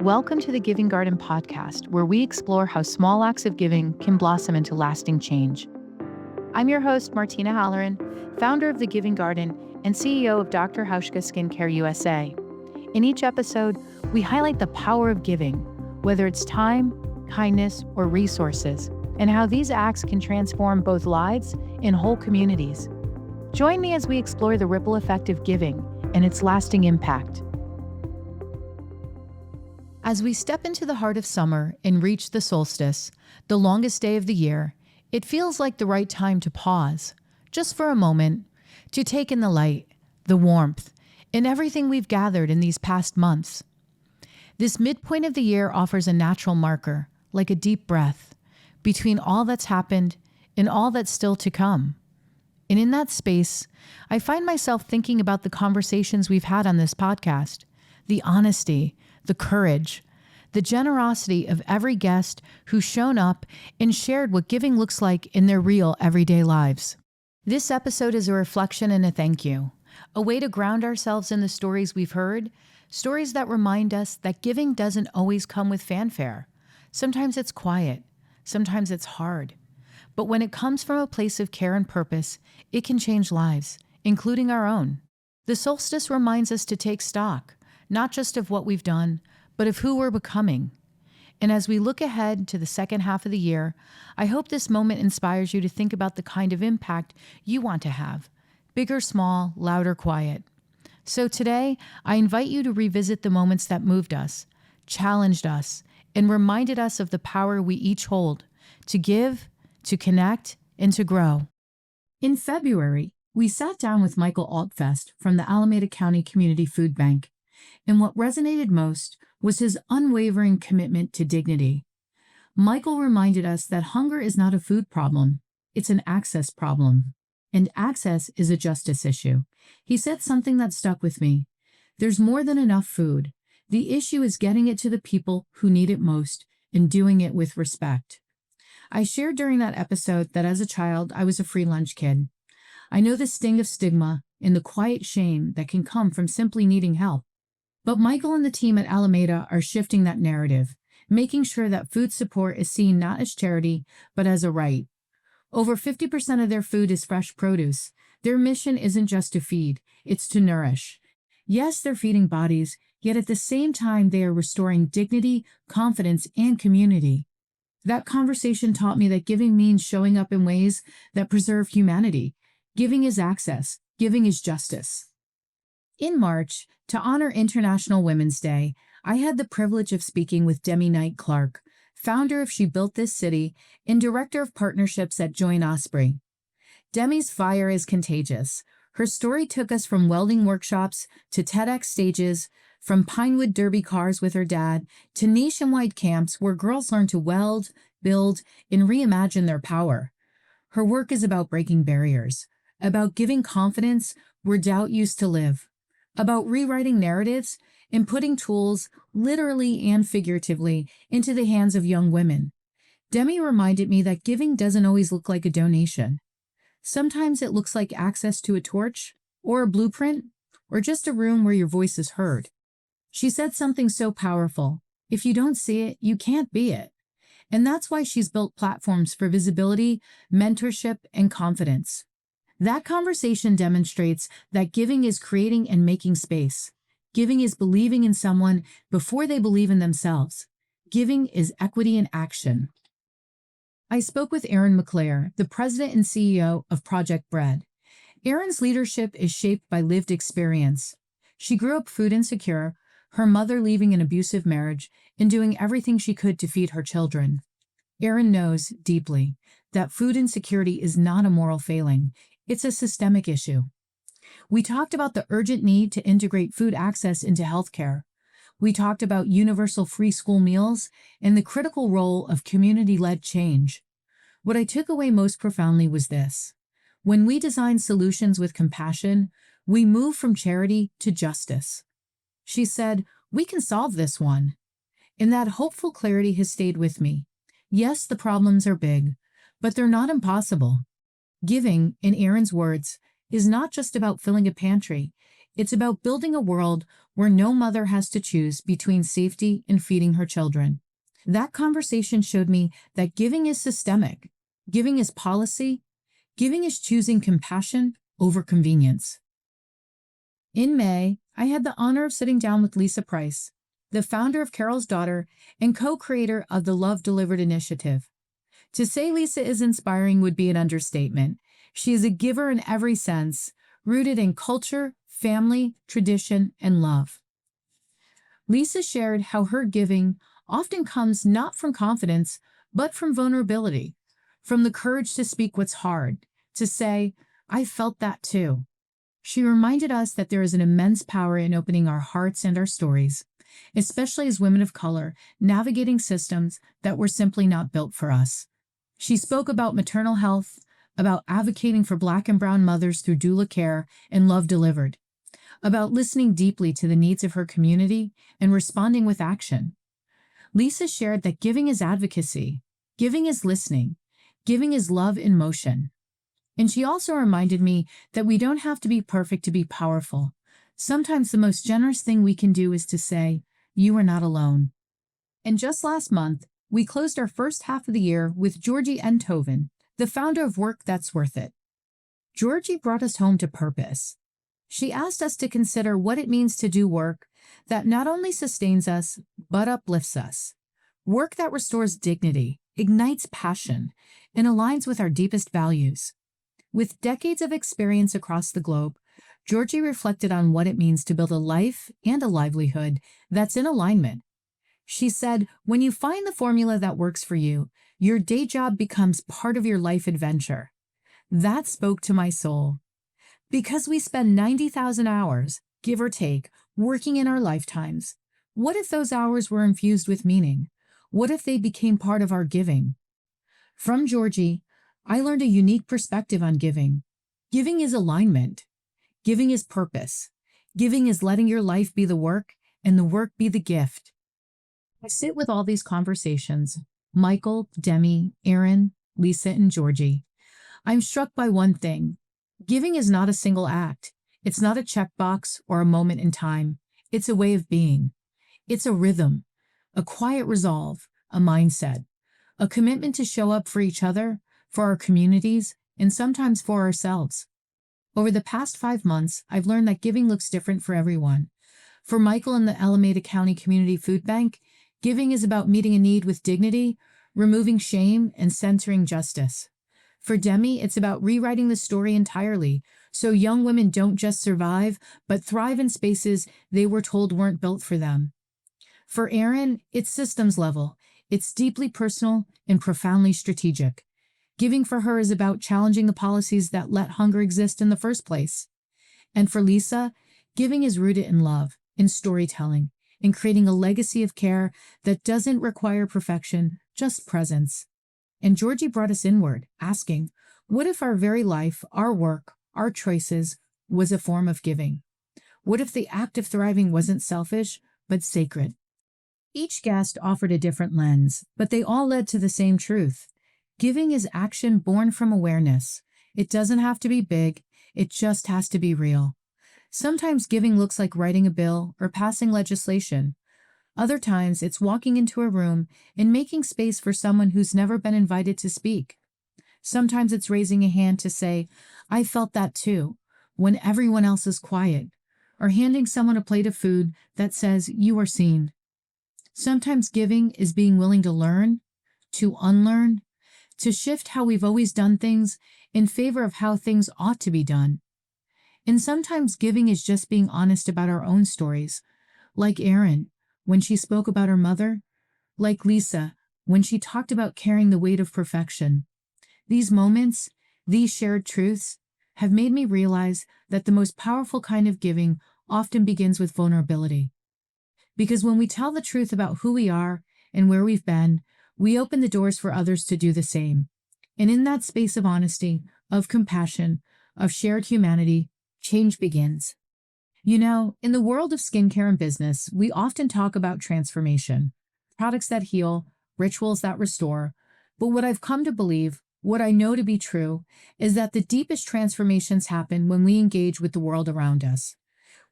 Welcome to the Giving Garden podcast, where we explore how small acts of giving can blossom into lasting change. I'm your host, Martina Halloran, founder of the Giving Garden and CEO of Dr. Hauschka Skincare USA. In each episode, we highlight the power of giving, whether it's time, kindness, or resources, and how these acts can transform both lives and whole communities. Join me as we explore the ripple effect of giving and its lasting impact. As we step into the heart of summer and reach the solstice, the longest day of the year, it feels like the right time to pause, just for a moment, to take in the light, the warmth, and everything we've gathered in these past months. This midpoint of the year offers a natural marker, like a deep breath, between all that's happened and all that's still to come. And in that space, I find myself thinking about the conversations we've had on this podcast, the honesty, the courage, the generosity of every guest who's shown up and shared what giving looks like in their real everyday lives. This episode is a reflection and a thank you, a way to ground ourselves in the stories we've heard, stories that remind us that giving doesn't always come with fanfare. Sometimes it's quiet, sometimes it's hard. But when it comes from a place of care and purpose, it can change lives, including our own. The solstice reminds us to take stock, not just of what we've done, but of who we're becoming. And as we look ahead to the second half of the year, I hope this moment inspires you to think about the kind of impact you want to have, big or small, loud or quiet. So today, I invite you to revisit the moments that moved us, challenged us, and reminded us of the power we each hold to give, to connect, and to grow. In February, we sat down with Michael Altfest from the Alameda County Community Food Bank. And what resonated most was his unwavering commitment to dignity. Michael reminded us that hunger is not a food problem, it's an access problem. And access is a justice issue. He said something that stuck with me. There's more than enough food. The issue is getting it to the people who need it most and doing it with respect. I shared during that episode that as a child, I was a free lunch kid. I know the sting of stigma and the quiet shame that can come from simply needing help. But Michael and the team at Alameda are shifting that narrative, making sure that food support is seen not as charity, but as a right. Over 50% of their food is fresh produce. Their mission isn't just to feed, it's to nourish. Yes, they're feeding bodies, yet at the same time they are restoring dignity, confidence, and community. That conversation taught me that giving means showing up in ways that preserve humanity. Giving is access. Giving is justice. In March, to honor International Women's Day, I had the privilege of speaking with Demi Knight Clark, founder of She Built This City and director of partnerships at Join Osprey. Demi's fire is contagious. Her story took us from welding workshops to TEDx stages, from Pinewood Derby cars with her dad to nationwide camps where girls learn to weld, build, and reimagine their power. Her work is about breaking barriers, about giving confidence where doubt used to live, about rewriting narratives and putting tools, literally and figuratively, into the hands of young women. Demi reminded me that giving doesn't always look like a donation. Sometimes it looks like access to a torch, or a blueprint, or just a room where your voice is heard. She said something so powerful. If you don't see it, you can't be it. And that's why she's built platforms for visibility, mentorship, and confidence. That conversation demonstrates that giving is creating and making space. Giving is believing in someone before they believe in themselves. Giving is equity in action. I spoke with Erin McAleer, the president and CEO of Project Bread. Erin's leadership is shaped by lived experience. She grew up food insecure, her mother leaving an abusive marriage, and doing everything she could to feed her children. Erin knows deeply that food insecurity is not a moral failing. It's a systemic issue. We talked about the urgent need to integrate food access into healthcare. We talked about universal free school meals and the critical role of community-led change. What I took away most profoundly was this. When we design solutions with compassion, we move from charity to justice. She said, "We can solve this one." And that hopeful clarity has stayed with me. Yes, the problems are big, but they're not impossible. Giving, in Erin's words, is not just about filling a pantry. It's about building a world where no mother has to choose between safety and feeding her children. That conversation showed me that giving is systemic, giving is policy, giving is choosing compassion over convenience. In May, I had the honor of sitting down with Lisa Price, the founder of Carol's Daughter and co-creator of the Love Delivered initiative. To say Lisa is inspiring would be an understatement. She is a giver in every sense, rooted in culture, family, tradition, and love. Lisa shared how her giving often comes not from confidence, but from vulnerability, from the courage to speak what's hard, to say, I felt that too. She reminded us that there is an immense power in opening our hearts and our stories, especially as women of color navigating systems that were simply not built for us. She spoke about maternal health, about advocating for Black and brown mothers through doula care and Love Delivered, about listening deeply to the needs of her community and responding with action. Lisa shared that giving is advocacy, giving is listening, giving is love in motion. And she also reminded me that we don't have to be perfect to be powerful. Sometimes the most generous thing we can do is to say, you are not alone. And just last month, we closed our first half of the year with Georgi Enthoven, the founder of Work That's Worth It. Georgi brought us home to purpose. She asked us to consider what it means to do work that not only sustains us, but uplifts us. Work that restores dignity, ignites passion, and aligns with our deepest values. With decades of experience across the globe, Georgi reflected on what it means to build a life and a livelihood that's in alignment. She said, when you find the formula that works for you, your day job becomes part of your life adventure. That spoke to my soul. Because we spend 90,000 hours, give or take, working in our lifetimes, what if those hours were infused with meaning? What if they became part of our giving? From Georgi, I learned a unique perspective on giving. Giving is alignment. Giving is purpose. Giving is letting your life be the work and the work be the gift. I sit with all these conversations, Michael, Demi, Erin, Lisa, and Georgi. I'm struck by one thing. Giving is not a single act. It's not a checkbox or a moment in time. It's a way of being. It's a rhythm, a quiet resolve, a mindset, a commitment to show up for each other, for our communities, and sometimes for ourselves. Over the past 5 months, I've learned that giving looks different for everyone. For Michael in the Alameda County Community Food Bank, giving is about meeting a need with dignity, removing shame, and centering justice. For Demi, it's about rewriting the story entirely, so young women don't just survive, but thrive in spaces they were told weren't built for them. For Erin, it's systems level. It's deeply personal and profoundly strategic. Giving for her is about challenging the policies that let hunger exist in the first place. And for Lisa, giving is rooted in love, in storytelling, in creating a legacy of care that doesn't require perfection, just presence. And Georgi brought us inward, asking, what if our very life, our work, our choices was a form of giving? What if the act of thriving wasn't selfish, but sacred? Each guest offered a different lens, but they all led to the same truth. Giving is action born from awareness. It doesn't have to be big, it just has to be real. Sometimes giving looks like writing a bill or passing legislation. Other times it's walking into a room and making space for someone who's never been invited to speak. Sometimes it's raising a hand to say, I felt that too, when everyone else is quiet, or handing someone a plate of food that says, you are seen. Sometimes giving is being willing to learn, to unlearn, to shift how we've always done things in favor of how things ought to be done. And sometimes giving is just being honest about our own stories, like Erin, when she spoke about her mother, like Lisa, when she talked about carrying the weight of perfection. These moments, these shared truths, have made me realize that the most powerful kind of giving often begins with vulnerability. Because when we tell the truth about who we are and where we've been, we open the doors for others to do the same. And in that space of honesty, of compassion, of shared humanity, change begins. You know, in the world of skincare and business, we often talk about transformation, products that heal, rituals that restore. But what I've come to believe, what I know to be true, is that the deepest transformations happen when we engage with the world around us.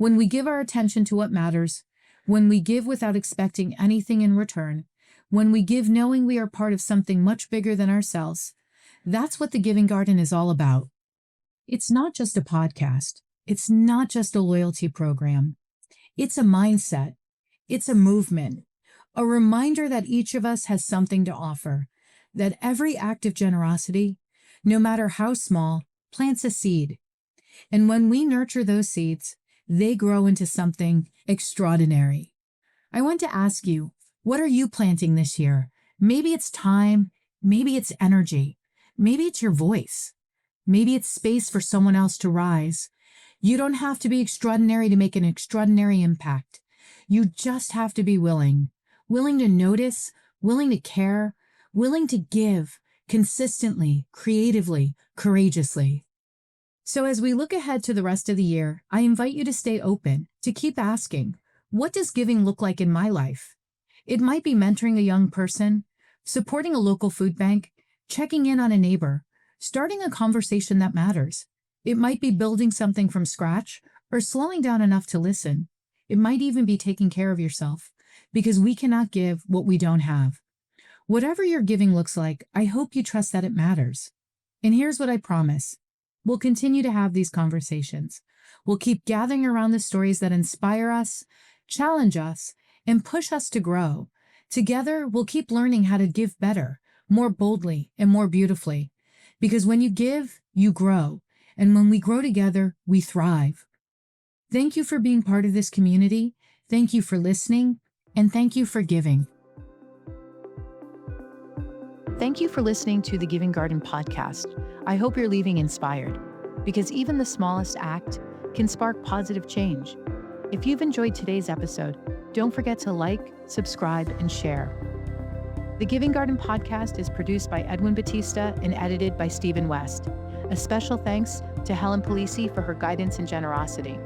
When we give our attention to what matters, when we give without expecting anything in return, when we give knowing we are part of something much bigger than ourselves, that's what the Giving Garden is all about. It's not just a podcast. It's not just a loyalty program. It's a mindset. It's a movement, a reminder that each of us has something to offer, that every act of generosity, no matter how small, plants a seed. And when we nurture those seeds, they grow into something extraordinary. I want to ask you, what are you planting this year? Maybe it's time, maybe it's energy, maybe it's your voice, maybe it's space for someone else to rise. You don't have to be extraordinary to make an extraordinary impact. You just have to be willing to notice, willing to care, willing to give consistently, creatively, courageously. So as we look ahead to the rest of the year, I invite you to stay open, to keep asking, what does giving look like in my life? It might be mentoring a young person, supporting a local food bank, checking in on a neighbor, starting a conversation that matters. It might be building something from scratch or slowing down enough to listen. It might even be taking care of yourself, because we cannot give what we don't have. Whatever your giving looks like, I hope you trust that it matters. And here's what I promise. We'll continue to have these conversations. We'll keep gathering around the stories that inspire us, challenge us, and push us to grow. Together, we'll keep learning how to give better, more boldly, and more beautifully. Because when you give, you grow. And when we grow together, we thrive. Thank you for being part of this community. Thank you for listening. And thank you for giving. Thank you for listening to the Giving Garden podcast. I hope you're leaving inspired, because even the smallest act can spark positive change. If you've enjoyed today's episode, don't forget to like, subscribe, and share. The Giving Garden podcast is produced by Edwin Batista and edited by Stephen West. A special thanks to Helen Polisi for her guidance and generosity.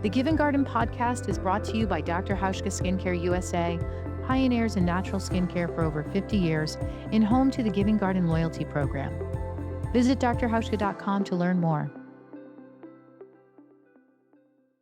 The Giving Garden podcast is brought to you by Dr. Hauschka Skincare USA, pioneers in natural skincare for over 50 years, and home to the Giving Garden loyalty program. Visit drhauschka.com to learn more.